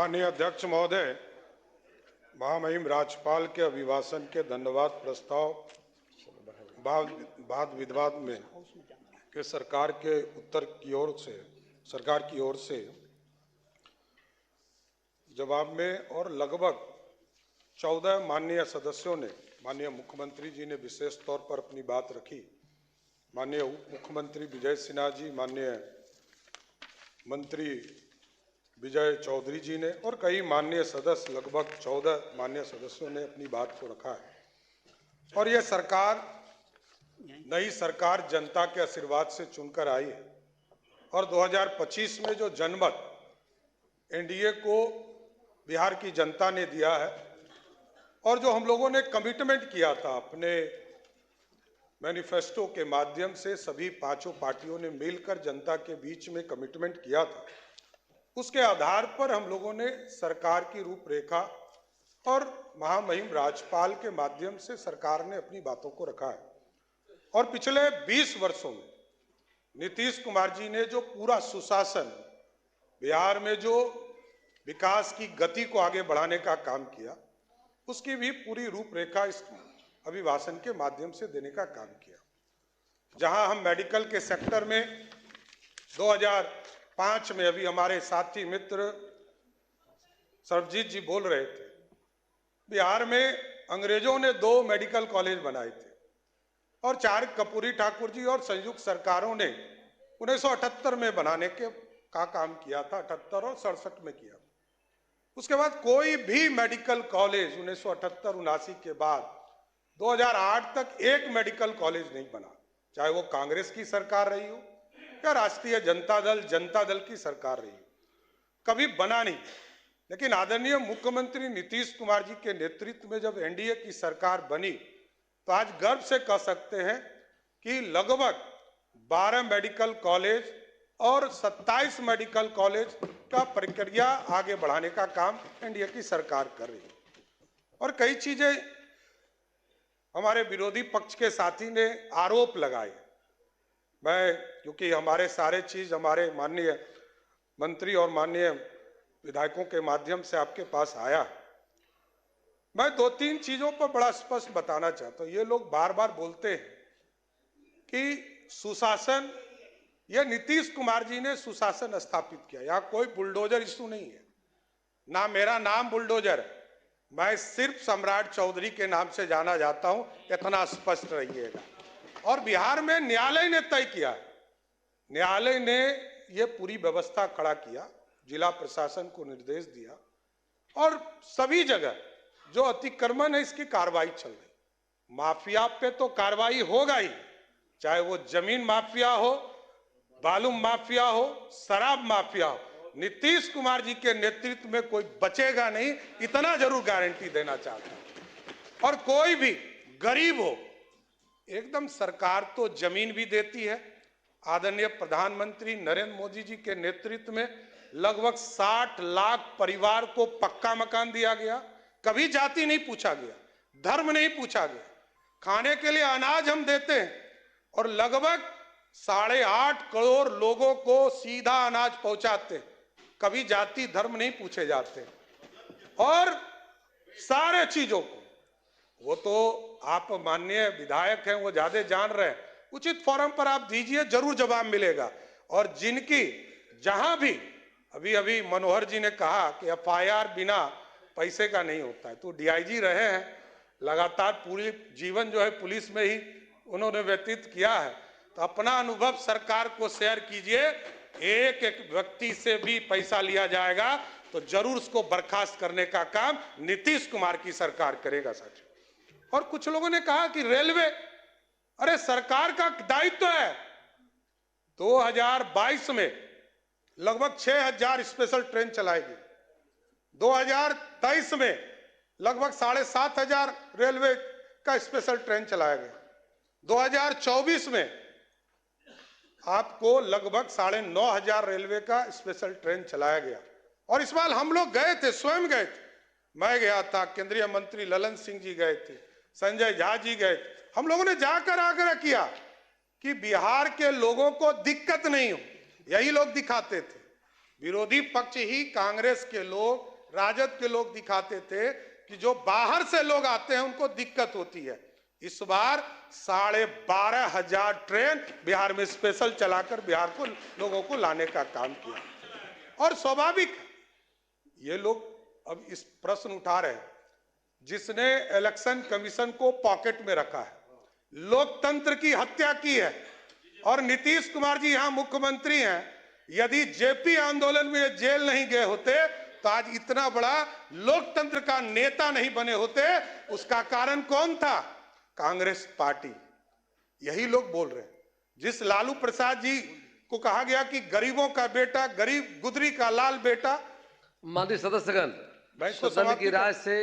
माननीय अध्यक्ष महोदय, महामहिम राज्यपाल के अभिभाषण के धन्यवाद प्रस्ताव वाद विवाद में के सरकार की ओर से जवाब में और लगभग 14 माननीय सदस्यों ने, माननीय मुख्यमंत्री जी ने विशेष तौर पर अपनी बात रखी, माननीय उप मुख्यमंत्री विजय सिन्हा जी, माननीय मंत्री विजय चौधरी जी ने और कई माननीय सदस्य, लगभग 14 माननीय सदस्यों ने अपनी बात को रखा है। और यह सरकार, नई सरकार जनता के आशीर्वाद से चुनकर आई है और 2025 में जो जनमत एनडीए को बिहार की जनता ने दिया है और जो हम लोगों ने कमिटमेंट किया था अपने मैनिफेस्टो के माध्यम से, सभी पांचों पार्टियों ने मिलकर जनता के बीच में कमिटमेंट किया था, उसके आधार पर हम लोगों ने सरकार की रूपरेखा और महामहिम राज्यपाल के माध्यम से सरकार ने अपनी बातों को रखा है। और पिछले 20 वर्षों में नीतीश कुमार जी ने जो पूरा सुशासन, बिहार में जो विकास की गति को आगे बढ़ाने का काम किया, उसकी भी पूरी रूपरेखा इस अभिभाषण के माध्यम से देने का काम किया। जहां हम मेडिकल के सेक्टर में 2005 में, अभी हमारे साथी मित्र सर्वजीत जी बोल रहे थे, बिहार में अंग्रेजों ने 2 मेडिकल कॉलेज बनाए थे और 4 कर्पूरी ठाकुर जी और संयुक्त सरकारों ने 1978 में बनाने का काम किया था, 78 और 67 में किया। उसके बाद कोई भी मेडिकल कॉलेज 1978-79 के बाद 2008 तक एक मेडिकल कॉलेज नहीं बना, चाहे वो कांग्रेस की सरकार रही हो या राष्ट्रीय जनता दल की सरकार रही हो, कभी बना नहीं। लेकिन आदरणीय मुख्यमंत्री नीतीश कुमार जी के नेतृत्व में जब एनडीए की सरकार बनी तो आज गर्व से कह सकते हैं कि लगभग 12 मेडिकल कॉलेज और 27 मेडिकल कॉलेज का प्रक्रिया आगे बढ़ाने का काम एनडीए की सरकार कर रही है। और कई चीजें हमारे विरोधी पक्ष के साथी ने आरोप लगाए, क्योंकि हमारे सारे चीज हमारे माननीय मंत्री और माननीय विधायकों के माध्यम से आपके पास आया, मैं 2-3 चीजों पर बड़ा स्पष्ट बताना चाहता हूं। ये लोग बार बार बोलते हैं कि सुशासन, यह नीतीश कुमार जी ने सुशासन स्थापित किया। यहां कोई बुलडोजर इशू नहीं है, ना मेरा नाम बुलडोजर है, मैं सिर्फ सम्राट चौधरी के नाम से जाना जाता हूं, इतना स्पष्ट रहिएगा। और बिहार में न्यायालय ने तय किया, न्यायालय ने यह पूरी व्यवस्था खड़ा किया, जिला प्रशासन को निर्देश दिया और सभी जगह जो अतिक्रमण है इसकी कार्रवाई चल रही। माफिया पे तो कार्रवाई होगा ही, चाहे वो जमीन माफिया हो, बालू माफिया हो, शराब माफिया हो, नीतीश कुमार जी के नेतृत्व में कोई बचेगा नहीं, इतना जरूर गारंटी देना चाहता हूं। और कोई भी गरीब हो, एकदम सरकार तो जमीन भी देती है। आदरणीय प्रधानमंत्री नरेंद्र मोदी जी के नेतृत्व में लगभग 60 लाख परिवार को पक्का मकान दिया गया, कभी जाति नहीं पूछा गया, धर्म नहीं पूछा गया, खाने के लिए अनाज हम देते हैं और लगभग 8.5 करोड़ लोगों को सीधा अनाज पहुंचाते हैं, कभी जाति धर्म नहीं पूछे जाते। और सारे चीजों को, वो तो आप माननीय विधायक हैं, वो ज्यादा जान रहे हैं, उचित फोरम पर आप दीजिए, जरूर जवाब मिलेगा। और जिनकी जहां भी, अभी मनोहर जी ने कहा कि एफआईआर बिना पैसे का नहीं होता है, तो डीआईजी रहे हैं, लगातार पूरी जीवन जो है पुलिस में ही उन्होंने व्यतीत किया है, तो अपना अनुभव सरकार को शेयर कीजिए। एक एक व्यक्ति से भी पैसा लिया जाएगा तो जरूर उसको बर्खास्त करने का काम नीतीश कुमार की सरकार करेगा साथियों। और कुछ लोगों ने कहा कि रेलवे, अरे सरकार का दायित्व है। 2022 में लगभग 6000 स्पेशल ट्रेन चलाएगी, 2023 में लगभग 7500 रेलवे का स्पेशल ट्रेन चलाया गया, 2024 में आपको लगभग 9500 रेलवे का स्पेशल ट्रेन चलाया गया। और इस बार हम लोग गए थे, स्वयं गए थे, मैं गया था, केंद्रीय मंत्री ललन सिंह जी गए थे, संजय झा जी गए थे। हम लोगों ने जाकर आग्रह किया कि बिहार के लोगों को दिक्कत नहीं हो, यही लोग दिखाते थे। विरोधी पक्ष ही, कांग्रेस के लोग राजद के लोग दिखाते थे कि जो बाहर से लोग आते हैं उनको दिक्कत होती है। इस बार 12,500 ट्रेन बिहार में स्पेशल चलाकर बिहार को लोगों को लाने का काम किया। और स्वाभाविक ये लोग अब इस प्रश्न उठा रहे हैं, जिसने इलेक्शन कमीशन को पॉकेट में रखा है, लोकतंत्र की हत्या की है, और नीतीश कुमार जी यहां मुख्यमंत्री हैं। यदि जेपी आंदोलन में जेल नहीं गए होते तो आज इतना बड़ा लोकतंत्र का नेता नहीं बने होते। उसका कारण कौन था? कांग्रेस पार्टी। यही लोग बोल रहे हैं। जिस लालू प्रसाद जी को कहा गया कि गरीबों का बेटा, गरीब गुदरी का लाल बेटा। माननीय सदस्यगण, सदन की राय से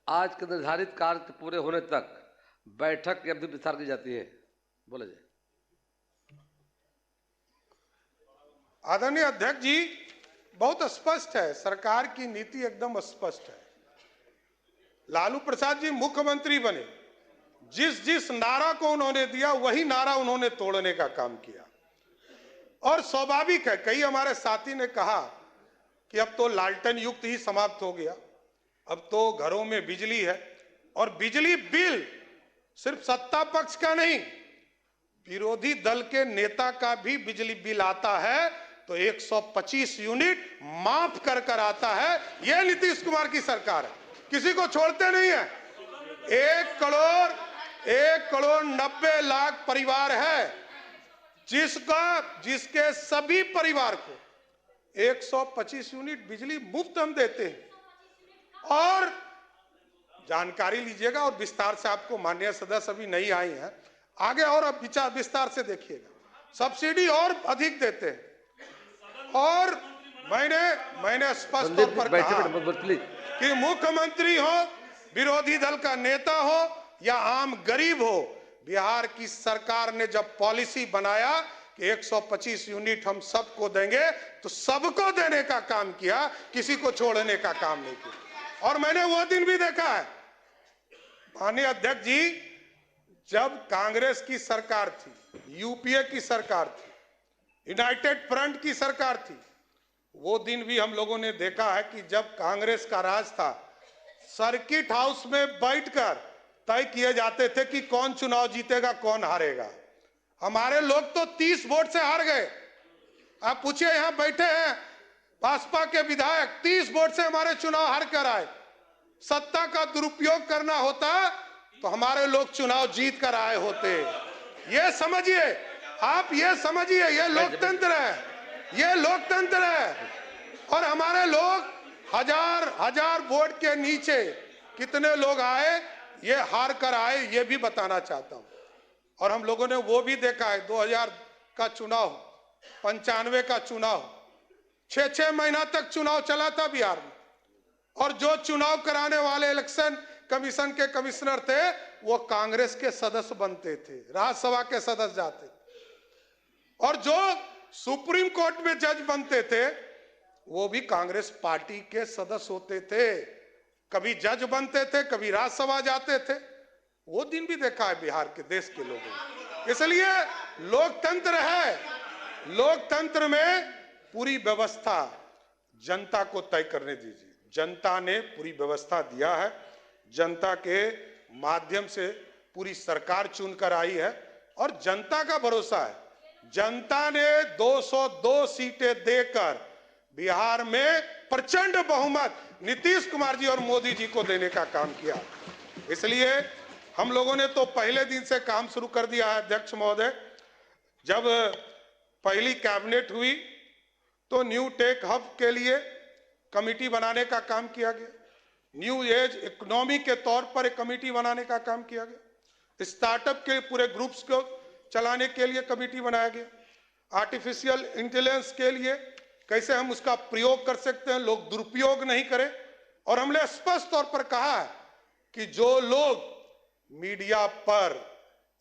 आज के निर्धारित कार्य पूरे होने तक बैठक की अवधि विस्तार की जाती है। बोले जाए। आदरणीय अध्यक्ष जी, बहुत स्पष्ट है, सरकार की नीति एकदम स्पष्ट है। लालू प्रसाद जी मुख्यमंत्री बने, जिस जिस नारा को उन्होंने दिया वही नारा उन्होंने तोड़ने का काम किया। और स्वाभाविक है, कई हमारे साथी ने कहा कि अब तो लालटेन युग ही समाप्त हो गया, अब तो घरों में बिजली है। और बिजली बिल सिर्फ सत्ता पक्ष का नहीं, विरोधी दल के नेता का भी बिजली बिल आता है तो 125 यूनिट माफ कर कर आता है। यह नीतीश कुमार की सरकार है, किसी को छोड़ते नहीं है। 1 करोड़ 90 लाख परिवार है जिसके सभी परिवार को 125 यूनिट बिजली मुफ्त हम देते हैं। और जानकारी लीजिएगा और विस्तार से, आपको माननीय सदस्य अभी नहीं आई हैं, आगे और अब विस्तार से देखिएगा। सब्सिडी और अधिक देते हैं। और मैंने स्पष्ट तौर पर कहा कि मुख्यमंत्री हो, विरोधी दल का नेता हो या आम गरीब हो, बिहार की सरकार ने जब पॉलिसी बनाया कि 125 यूनिट हम सबको देंगे तो सबको देने का काम किया, किसी को छोड़ने का काम नहीं किया। और मैंने वो दिन भी देखा है माननीय अध्यक्ष जी, जब कांग्रेस की सरकार थी, यूपीए की सरकार थी, यूनाइटेड फ्रंट की सरकार थी, वो दिन भी हम लोगों ने देखा है कि जब कांग्रेस का राज था, सर्किट हाउस में बैठकर तय किए जाते थे कि कौन चुनाव जीतेगा, कौन हारेगा। हमारे लोग तो 30 वोट से हार गए। आप पूछिए, यहां बैठे हैं भाजपा के विधायक, 30 वोट से हमारे चुनाव हार कर आए। सत्ता का दुरुपयोग करना होता तो हमारे लोग चुनाव जीत कर आए होते। ये समझिए, आप ये समझिए, ये लोकतंत्र है, ये लोकतंत्र है। और हमारे लोग हजार वोट के नीचे कितने लोग आए, ये हार कर आए, ये भी बताना चाहता हूं। और हम लोगों ने वो भी देखा है, 2000 का चुनाव, 95 का चुनाव, 6 महीना तक चुनाव चला था बिहार में। और जो चुनाव कराने वाले इलेक्शन कमीशन के कमिश्नर थे, वो कांग्रेस के सदस्य बनते थे, राज्यसभा के सदस्य जाते थे। और जो सुप्रीम कोर्ट में जज बनते थे, वो भी कांग्रेस पार्टी के सदस्य होते थे। कभी जज बनते थे, कभी राज्यसभा जाते थे। वो दिन भी देखा है बिहार के, देश के लोगों ने। इसलिए लोकतंत्र है, लोकतंत्र में पूरी व्यवस्था जनता को तय करने दीजिए। जनता ने पूरी व्यवस्था दिया है, जनता के माध्यम से पूरी सरकार चुनकर आई है और जनता का भरोसा है। जनता ने 202 सीटें देकर बिहार में प्रचंड बहुमत नीतीश कुमार जी और मोदी जी को देने का काम किया। इसलिए हम लोगों ने तो पहले दिन से काम शुरू कर दिया है। अध्यक्ष महोदय, जब पहली कैबिनेट हुई तो न्यू टेक हब के लिए कमेटी बनाने का काम किया गया, न्यू एज इकोनॉमी के तौर पर एक कमेटी बनाने का काम किया गया, स्टार्टअप के पूरे ग्रुप्स को चलाने के लिए कमेटी बनाया गया, आर्टिफिशियल इंटेलिजेंस के लिए कैसे हम उसका प्रयोग कर सकते हैं, लोग दुरुपयोग नहीं करें। और हमने स्पष्ट तौर पर कहा है कि जो लोग मीडिया पर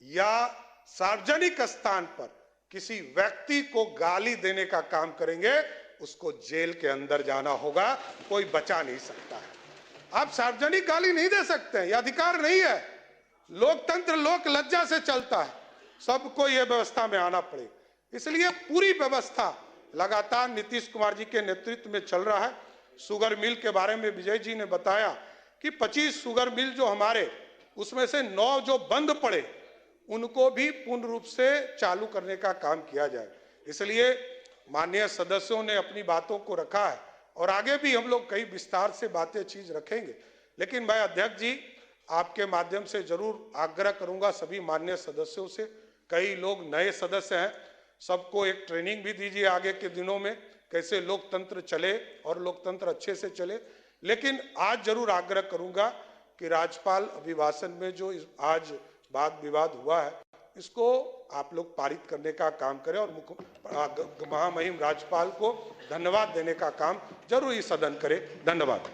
या सार्वजनिक स्थान पर किसी व्यक्ति को गाली देने का काम करेंगे, उसको जेल के अंदर जाना होगा, कोई बचा नहीं सकता है। आप सार्वजनिक गाली नहीं दे सकते हैं, यह अधिकार नहीं है। लोकतंत्र लोक लज्जा से चलता है, सबको यह व्यवस्था में आना पड़ेगा। इसलिए पूरी व्यवस्था लगातार नीतीश कुमार जी के नेतृत्व में चल रहा है। शुगर मिल के बारे में विजय जी ने बताया कि 25 शुगर मिल जो हमारे, उसमें से 9 जो बंद पड़े उनको भी पूर्ण रूप से चालू करने का काम किया जाए। इसलिए माननीय सदस्यों ने अपनी बातों को रखा है और आगे भी हम लोग कई विस्तार से बातें चीज रखेंगे। लेकिन मैं अध्यक्ष जी आपके माध्यम से जरूर आग्रह करूंगा सभी माननीय सदस्यों से, कई लोग नए सदस्य हैं, सबको एक ट्रेनिंग भी दीजिए आगे के दिनों में कैसे लोकतंत्र चले और लोकतंत्र अच्छे से चले। लेकिन आज जरूर आग्रह करूंगा कि राज्यपाल अभिभाषण में जो आज वाद विवाद हुआ है इसको आप लोग पारित करने का काम करें और महामहिम राज्यपाल को धन्यवाद देने का काम जरूर इस सदन करे। धन्यवाद।